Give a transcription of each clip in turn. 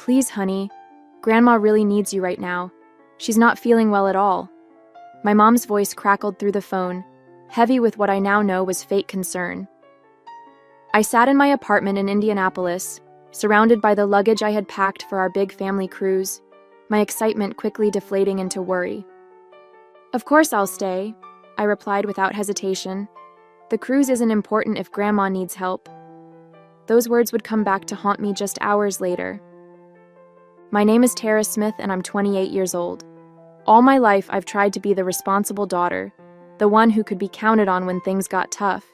Please, honey. Grandma really needs you right now. She's not feeling well at all." My mom's voice crackled through the phone, heavy with what I now know was fake concern. I sat in my apartment in Indianapolis, surrounded by the luggage I had packed for our big family cruise, my excitement quickly deflating into worry. "Of course I'll stay," I replied without hesitation. "The cruise isn't important if Grandma needs help." Those words would come back to haunt me just hours later. My name is Tara Smith, and I'm 28 years old. All my life, I've tried to be the responsible daughter, the one who could be counted on when things got tough.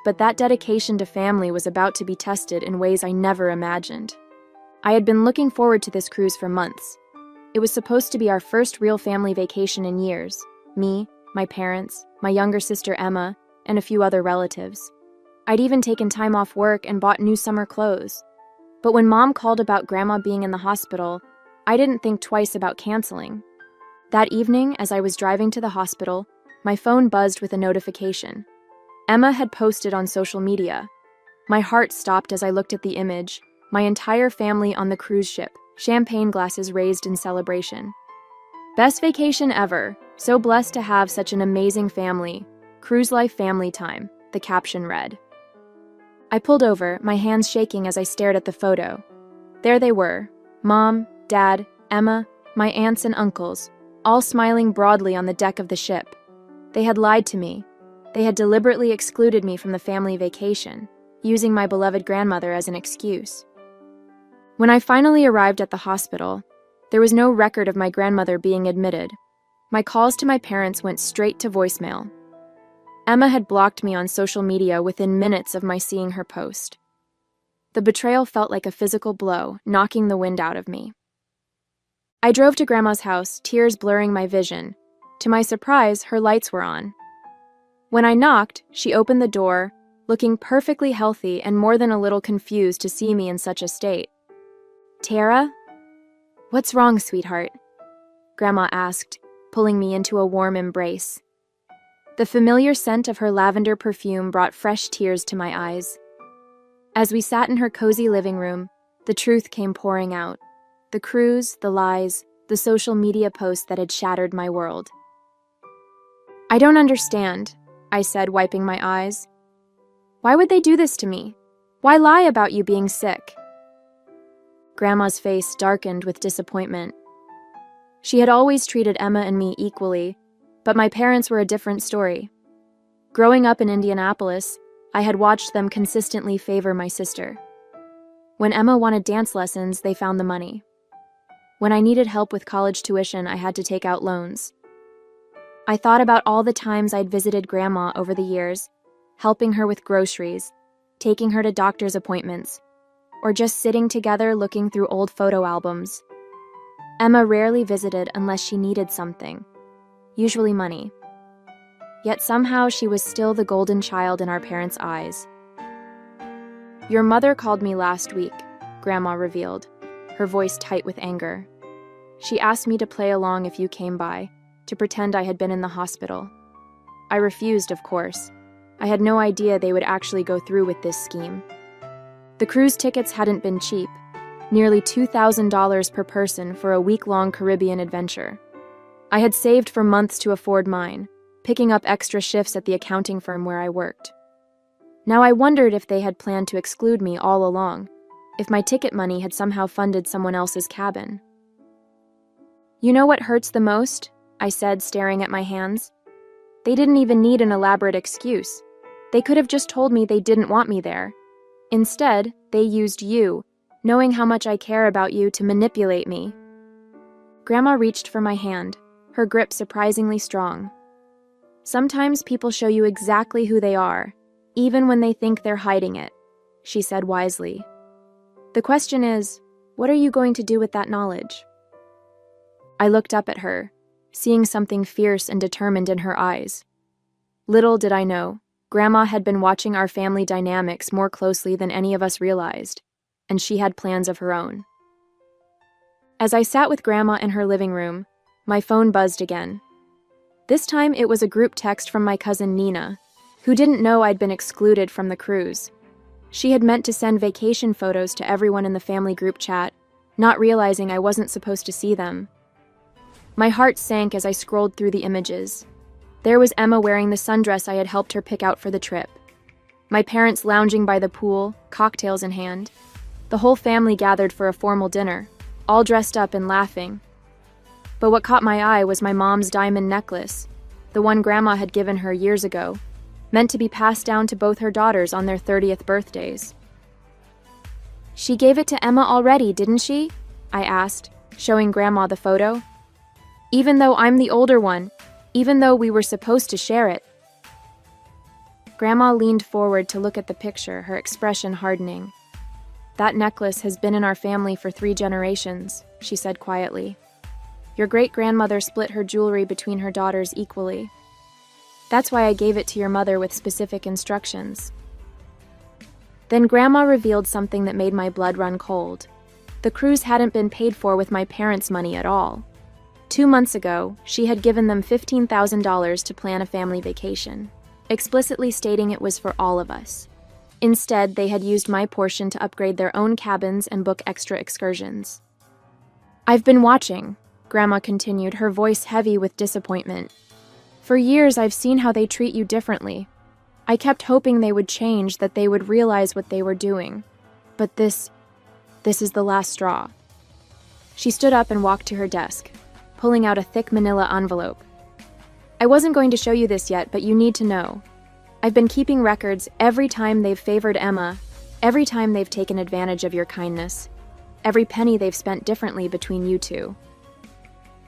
But that dedication to family was about to be tested in ways I never imagined. I had been looking forward to this cruise for months. It was supposed to be our first real family vacation in years. Me, my parents, my younger sister Emma, and a few other relatives. I'd even taken time off work and bought new summer clothes. But when Mom called about Grandma being in the hospital, I didn't think twice about canceling. That evening, as I was driving to the hospital, my phone buzzed with a notification. Emma had posted on social media. My heart stopped as I looked at the image, my entire family on the cruise ship, champagne glasses raised in celebration. "Best vacation ever. So blessed to have such an amazing family. Cruise life family time," the caption read. I pulled over, my hands shaking as I stared at the photo. There they were, Mom, Dad, Emma, my aunts and uncles, all smiling broadly on the deck of the ship. They had lied to me. They had deliberately excluded me from the family vacation, using my beloved grandmother as an excuse. When I finally arrived at the hospital, there was no record of my grandmother being admitted. My calls to my parents went straight to voicemail. Emma had blocked me on social media within minutes of my seeing her post. The betrayal felt like a physical blow, knocking the wind out of me. I drove to Grandma's house, tears blurring my vision. To my surprise, her lights were on. When I knocked, she opened the door, looking perfectly healthy and more than a little confused to see me in such a state. "Tara?" "What's wrong, sweetheart?" Grandma asked, pulling me into a warm embrace. The familiar scent of her lavender perfume brought fresh tears to my eyes. As we sat in her cozy living room, the truth came pouring out. The cruise, the lies, the social media posts that had shattered my world. "I don't understand," I said, wiping my eyes. "Why would they do this to me? Why lie about you being sick?" Grandma's face darkened with disappointment. She had always treated Emma and me equally, but my parents were a different story. Growing up in Indianapolis, I had watched them consistently favor my sister. When Emma wanted dance lessons, they found the money. When I needed help with college tuition, I had to take out loans. I thought about all the times I'd visited Grandma over the years, helping her with groceries, taking her to doctor's appointments, or just sitting together looking through old photo albums. Emma rarely visited unless she needed something, usually money. Yet somehow she was still the golden child in our parents' eyes. "Your mother called me last week," Grandma revealed, her voice tight with anger. "She asked me to play along if you came by, to pretend I had been in the hospital. I refused, of course. I had no idea they would actually go through with this scheme. The cruise tickets hadn't been cheap, nearly $2,000 per person for a week-long Caribbean adventure. I had saved for months to afford mine, picking up extra shifts at the accounting firm where I worked. Now I wondered if they had planned to exclude me all along, if my ticket money had somehow funded someone else's cabin. "You know what hurts the most?" I said, staring at my hands. "They didn't even need an elaborate excuse. They could have just told me they didn't want me there. Instead, they used you, knowing how much I care about you, to manipulate me." Grandma reached for my hand, her grip surprisingly strong. "Sometimes people show you exactly who they are, even when they think they're hiding it," she said wisely. "The question is, what are you going to do with that knowledge?" I looked up at her, seeing something fierce and determined in her eyes. Little did I know, Grandma had been watching our family dynamics more closely than any of us realized, and she had plans of her own. As I sat with Grandma in her living room, my phone buzzed again. This time it was a group text from my cousin Nina, who didn't know I'd been excluded from the cruise. She had meant to send vacation photos to everyone in the family group chat, not realizing I wasn't supposed to see them. My heart sank as I scrolled through the images. There was Emma wearing the sundress I had helped her pick out for the trip. My parents lounging by the pool, cocktails in hand. The whole family gathered for a formal dinner, all dressed up and laughing. But what caught my eye was my mom's diamond necklace, the one Grandma had given her years ago, meant to be passed down to both her daughters on their 30th birthdays. "She gave it to Emma already, didn't she?" I asked, showing Grandma the photo. "Even though I'm the older one, even though we were supposed to share it." Grandma leaned forward to look at the picture, her expression hardening. "That necklace has been in our family for 3 generations," she said quietly. "Your great-grandmother split her jewelry between her daughters equally. That's why I gave it to your mother with specific instructions." Then Grandma revealed something that made my blood run cold. The cruise hadn't been paid for with my parents' money at all. 2 months ago, she had given them $15,000 to plan a family vacation, explicitly stating it was for all of us. Instead, they had used my portion to upgrade their own cabins and book extra excursions. "I've been watching," Grandma continued, her voice heavy with disappointment. "For years, I've seen how they treat you differently. I kept hoping they would change, that they would realize what they were doing. But this is the last straw." She stood up and walked to her desk, pulling out a thick manila envelope. "I wasn't going to show you this yet, but you need to know. I've been keeping records every time they've favored Emma, every time they've taken advantage of your kindness, every penny they've spent differently between you two."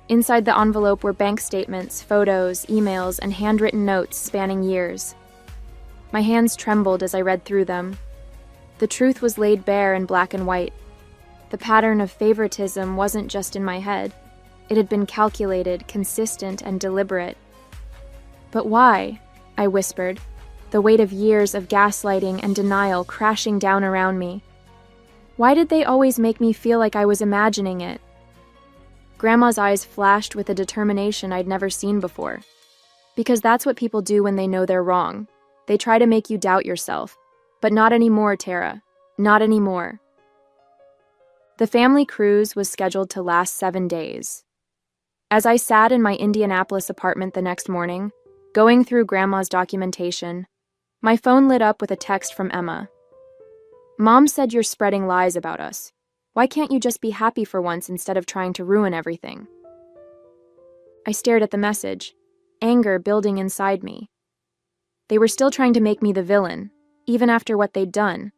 Inside the envelope were bank statements, photos, emails, and handwritten notes spanning years. My hands trembled as I read through them. The truth was laid bare in black and white. The pattern of favoritism wasn't just in my head. It had been calculated, consistent, and deliberate. "But why?" I whispered, the weight of years of gaslighting and denial crashing down around me. "Why did they always make me feel like I was imagining it?" Grandma's eyes flashed with a determination I'd never seen before. "Because that's what people do when they know they're wrong. They try to make you doubt yourself. But not anymore, Tara. Not anymore." The family cruise was scheduled to last 7 days. As I sat in my Indianapolis apartment the next morning, going through Grandma's documentation, my phone lit up with a text from Emma. "Mom said you're spreading lies about us. Why can't you just be happy for once instead of trying to ruin everything?" I stared at the message, anger building inside me. They were still trying to make me the villain, even after what they'd done.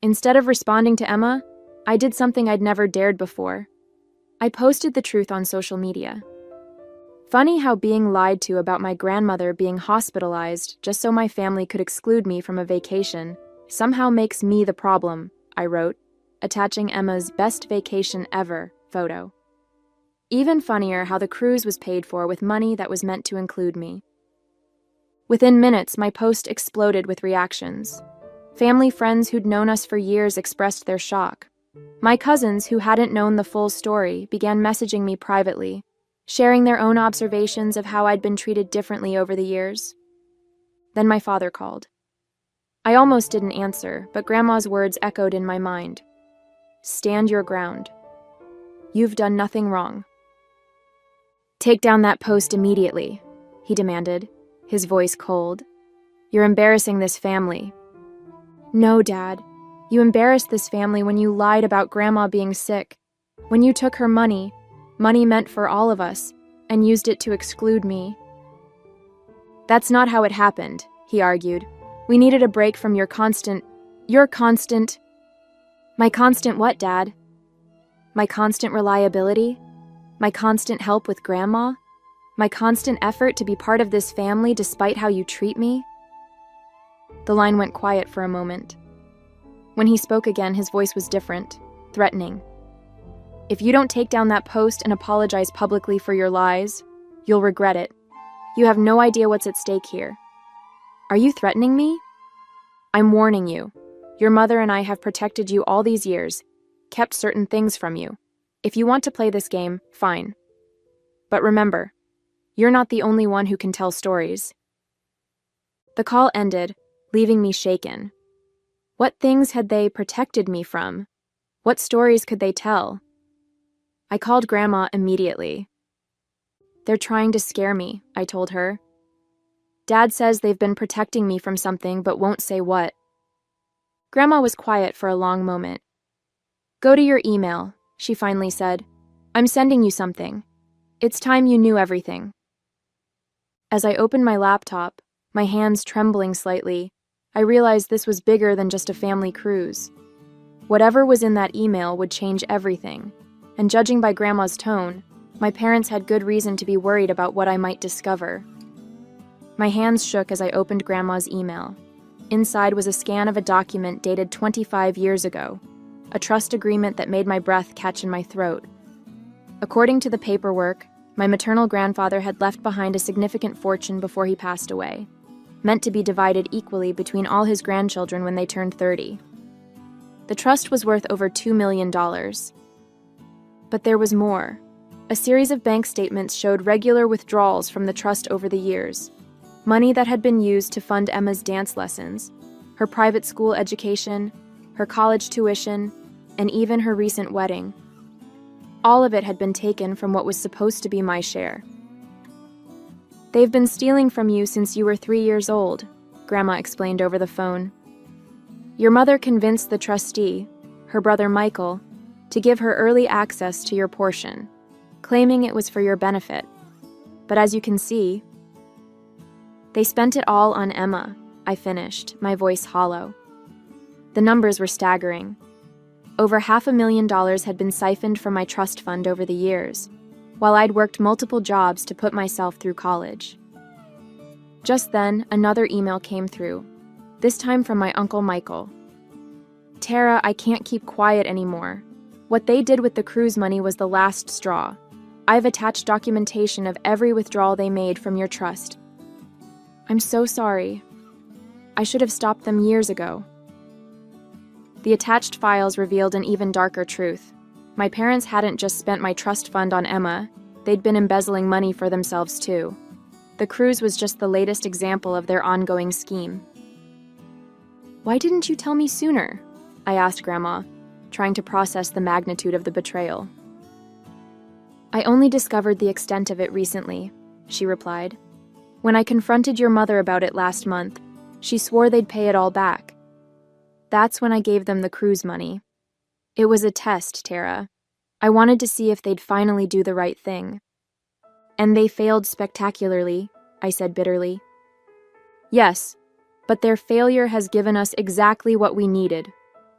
Instead of responding to Emma, I did something I'd never dared before. I posted the truth on social media. Funny how being lied to about my grandmother being hospitalized just so my family could exclude me from a vacation somehow makes me the problem, I wrote, attaching Emma's best vacation ever photo. Even funnier how the cruise was paid for with money that was meant to include me. Within minutes, my post exploded with reactions. Family friends who'd known us for years expressed their shock. My cousins, who hadn't known the full story, began messaging me privately, sharing their own observations of how I'd been treated differently over the years. Then my father called. I almost didn't answer, but Grandma's words echoed in my mind. "Stand your ground. You've done nothing wrong." "Take down that post immediately," he demanded, his voice cold. "You're embarrassing this family." "No, Dad. You embarrassed this family when you lied about Grandma being sick, when you took her money meant for all of us, and used it to exclude me." "That's not how it happened," he argued. "We needed a break from your constant... My constant what, Dad? My constant reliability? My constant help with Grandma? My constant effort to be part of this family despite how you treat me?" The line went quiet for a moment. When he spoke again, his voice was different, threatening. "If you don't take down that post and apologize publicly for your lies, you'll regret it. You have no idea what's at stake here." "Are you threatening me?" "I'm warning you. Your mother and I have protected you all these years, kept certain things from you. If you want to play this game, fine. But remember, you're not the only one who can tell stories." The call ended, leaving me shaken. What things had they protected me from? What stories could they tell? I called Grandma immediately. They're trying to scare me, I told her. Dad says they've been protecting me from something but won't say what. Grandma was quiet for a long moment. Go to your email, she finally said. I'm sending you something. It's time you knew everything. As I opened my laptop, my hands trembling slightly, I realized this was bigger than just a family cruise. Whatever was in that email would change everything, and judging by Grandma's tone, my parents had good reason to be worried about what I might discover. My hands shook as I opened Grandma's email. Inside was a scan of a document dated 25 years ago, a trust agreement that made my breath catch in my throat. According to the paperwork, my maternal grandfather had left behind a significant fortune before he passed away, meant to be divided equally between all his grandchildren when they turned 30. The trust was worth over $2 million. But there was more. A series of bank statements showed regular withdrawals from the trust over the years, money that had been used to fund Emma's dance lessons, her private school education, her college tuition, and even her recent wedding. All of it had been taken from what was supposed to be my share. They've been stealing from you since you were 3 years old, Grandma explained over the phone. Your mother convinced the trustee, her brother Michael, to give her early access to your portion, claiming it was for your benefit. But as you can see, they spent it all on Emma, I finished, my voice hollow. The numbers were staggering. Over $500,000 had been siphoned from my trust fund over the years, while I'd worked multiple jobs to put myself through college. Just then, another email came through, this time from my Uncle Michael. Tara, I can't keep quiet anymore. What they did with the cruise money was the last straw. I've attached documentation of every withdrawal they made from your trust. I'm so sorry. I should have stopped them years ago. The attached files revealed an even darker truth. My parents hadn't just spent my trust fund on Emma, they'd been embezzling money for themselves too. The cruise was just the latest example of their ongoing scheme. Why didn't you tell me sooner? I asked Grandma, trying to process the magnitude of the betrayal. I only discovered the extent of it recently, she replied. When I confronted your mother about it last month, she swore they'd pay it all back. That's when I gave them the cruise money. It was a test, Tara. I wanted to see if they'd finally do the right thing. And they failed spectacularly, I said bitterly. Yes, but their failure has given us exactly what we needed.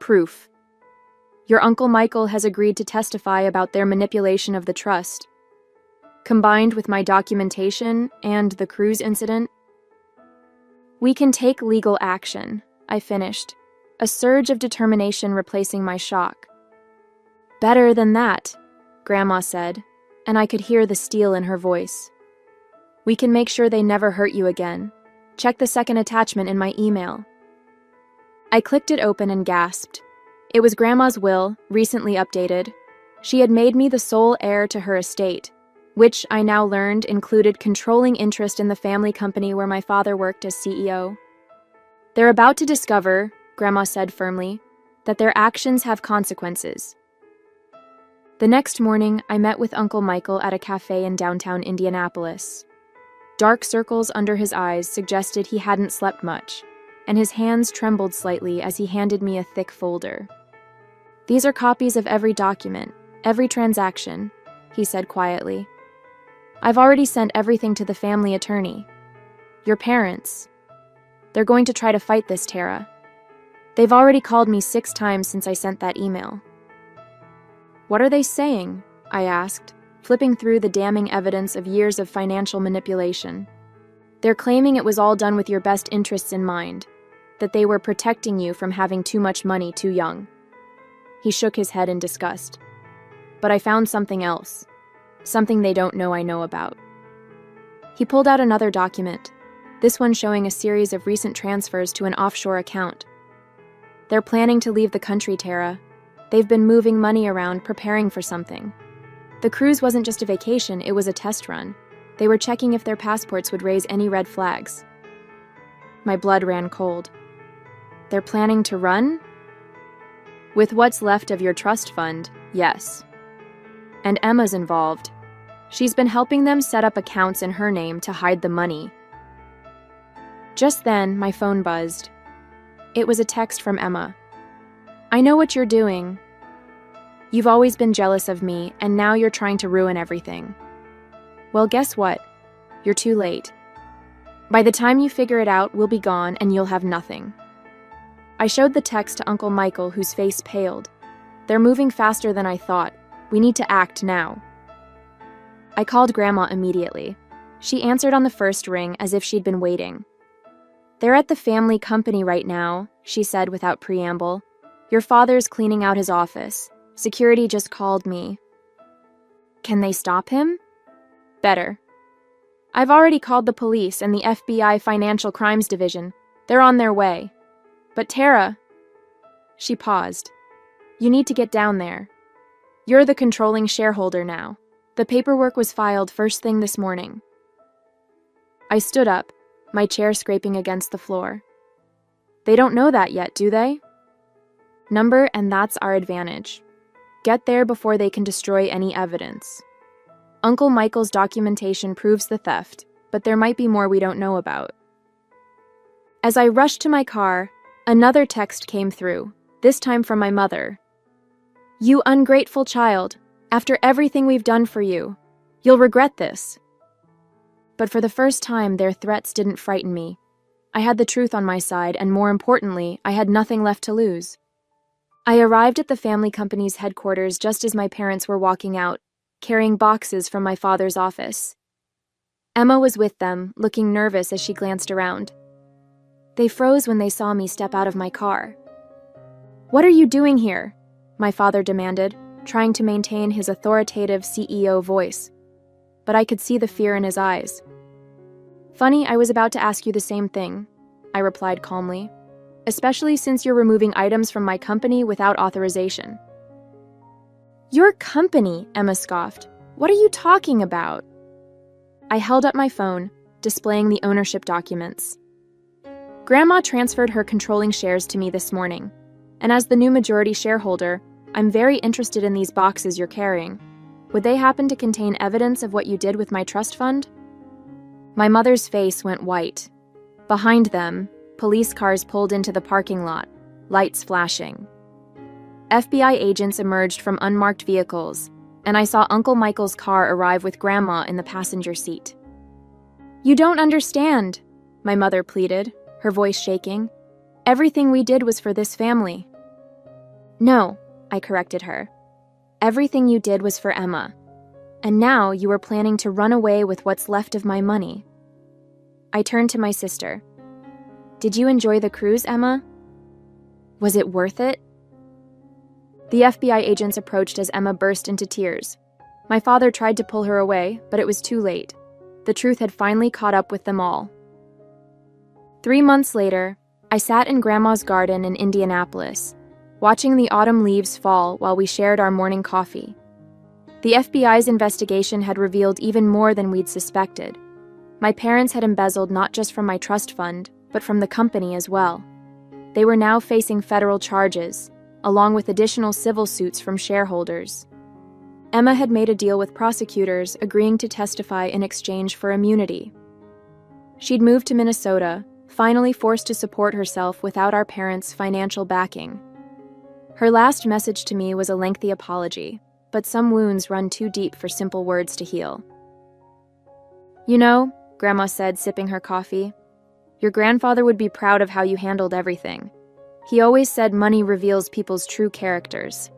Proof. Your Uncle Michael has agreed to testify about their manipulation of the trust. Combined with my documentation and the cruise incident, we can take legal action, I finished, a surge of determination replacing my shock. Better than that, Grandma said, and I could hear the steel in her voice. We can make sure they never hurt you again. Check the second attachment in my email. I clicked it open and gasped. It was Grandma's will, recently updated. She had made me the sole heir to her estate, which I now learned included controlling interest in the family company where my father worked as CEO. They're about to discover, Grandma said firmly, that their actions have consequences. The next morning, I met with Uncle Michael at a cafe in downtown Indianapolis. Dark circles under his eyes suggested he hadn't slept much, and his hands trembled slightly as he handed me a thick folder. These are copies of every document, every transaction, he said quietly. I've already sent everything to the family attorney. Your parents. They're going to try to fight this, Tara. They've already called me 6 times since I sent that email. What are they saying? I asked, flipping through the damning evidence of years of financial manipulation. They're claiming it was all done with your best interests in mind, that they were protecting you from having too much money too young. He shook his head in disgust. But I found something else. Something they don't know I know about. He pulled out another document, this one showing a series of recent transfers to an offshore account. They're planning to leave the country, Tara. They've been moving money around, preparing for something. The cruise wasn't just a vacation, it was a test run. They were checking if their passports would raise any red flags. My blood ran cold. They're planning to run? With what's left of your trust fund, yes. And Emma's involved. She's been helping them set up accounts in her name to hide the money. Just then, my phone buzzed. It was a text from Emma. I know what you're doing. You've always been jealous of me, and now you're trying to ruin everything. Well, guess what? You're too late. By the time you figure it out, we'll be gone and you'll have nothing. I showed the text to Uncle Michael, whose face paled. They're moving faster than I thought. We need to act now. I called Grandma immediately. She answered on the first ring as if she'd been waiting. They're at the family company right now, she said without preamble. Your father's cleaning out his office. Security just called me. Can they stop him? Better. I've already called the police and the FBI Financial Crimes Division. They're on their way. But Tara... She paused. You need to get down there. You're the controlling shareholder now. The paperwork was filed first thing this morning. I stood up, my chair scraping against the floor. They don't know that yet, do they? Number, and that's our advantage. Get there before they can destroy any evidence. Uncle Michael's documentation proves the theft, but there might be more we don't know about. As I rushed to my car, another text came through, this time from my mother. You ungrateful child, after everything we've done for you, you'll regret this. But for the first time, their threats didn't frighten me. I had the truth on my side, and more importantly, I had nothing left to lose. I arrived at the family company's headquarters just as my parents were walking out, carrying boxes from my father's office. Emma was with them, looking nervous as she glanced around. They froze when they saw me step out of my car. What are you doing here? My father demanded, trying to maintain his authoritative CEO voice. But I could see the fear in his eyes. Funny, I was about to ask you the same thing, I replied calmly, especially since you're removing items from my company without authorization. Your company, Emma scoffed. What are you talking about? I held up my phone, displaying the ownership documents. Grandma transferred her controlling shares to me this morning, and as the new majority shareholder, I'm very interested in these boxes you're carrying. Would they happen to contain evidence of what you did with my trust fund? My mother's face went white. Behind them, police cars pulled into the parking lot, lights flashing. FBI agents emerged from unmarked vehicles, and I saw Uncle Michael's car arrive with Grandma in the passenger seat. You don't understand, my mother pleaded, her voice shaking. Everything we did was for this family. No, I corrected her. Everything you did was for Emma, and now you are planning to run away with what's left of my money. I turned to my sister. Did you enjoy the cruise, Emma? Was it worth it? The FBI agents approached as Emma burst into tears. My father tried to pull her away, but it was too late. The truth had finally caught up with them all. 3 months later, I sat in Grandma's garden in Indianapolis, watching the autumn leaves fall while we shared our morning coffee. The FBI's investigation had revealed even more than we'd suspected. My parents had embezzled not just from my trust fund, but from the company as well. They were now facing federal charges, along with additional civil suits from shareholders. Emma had made a deal with prosecutors, agreeing to testify in exchange for immunity. She'd moved to Minnesota, finally forced to support herself without our parents' financial backing. Her last message to me was a lengthy apology, but some wounds run too deep for simple words to heal. You know, Grandma said, sipping her coffee, your grandfather would be proud of how you handled everything. He always said money reveals people's true characters.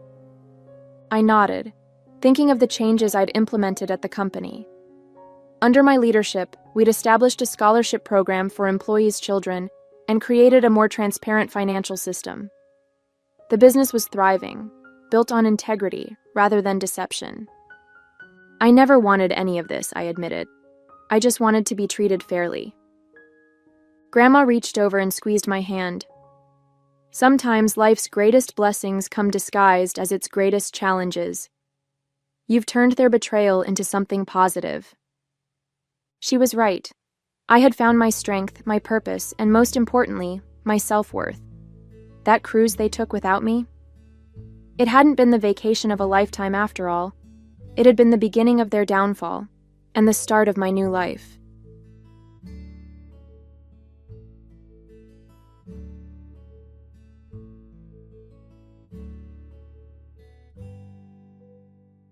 I nodded, thinking of the changes I'd implemented at the company. Under my leadership, we'd established a scholarship program for employees' children and created a more transparent financial system. The business was thriving, built on integrity rather than deception. I never wanted any of this, I admitted. I just wanted to be treated fairly. Grandma reached over and squeezed my hand. Sometimes life's greatest blessings come disguised as its greatest challenges. You've turned their betrayal into something positive. She was right. I had found my strength, my purpose, and most importantly, my self-worth. That cruise they took without me? It hadn't been the vacation of a lifetime after all. It had been the beginning of their downfall, and the start of my new life.